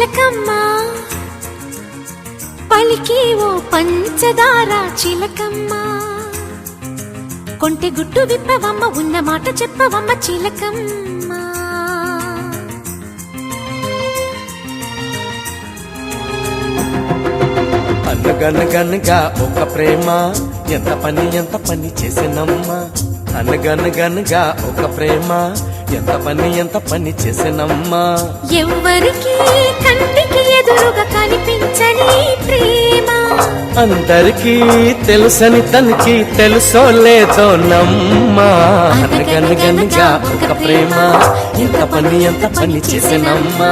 చిలకమ్మ పలికి ఓ పంచదార చిలకమ్మ కొంటె గుట్టు విప్పవమ్మ ఉన్న మాట చెప్పవమ్మ చిలకమ్మ అనగనగనగా ఒక ప్రేమ ఎంత పని చేసినమ్మా అనగనగనగా ఒక ప్రేమ ఎంత పని చేసినమ్మా ఎవ్వరికి కంటికి ఎదురుగా కనిపించని ప్రేమ అందరికీ తెలుసని తనకి తెలుసో లేదో నమ్మా అనగనగనగా ఒక ప్రేమ ఎంత పని చేసినమ్మా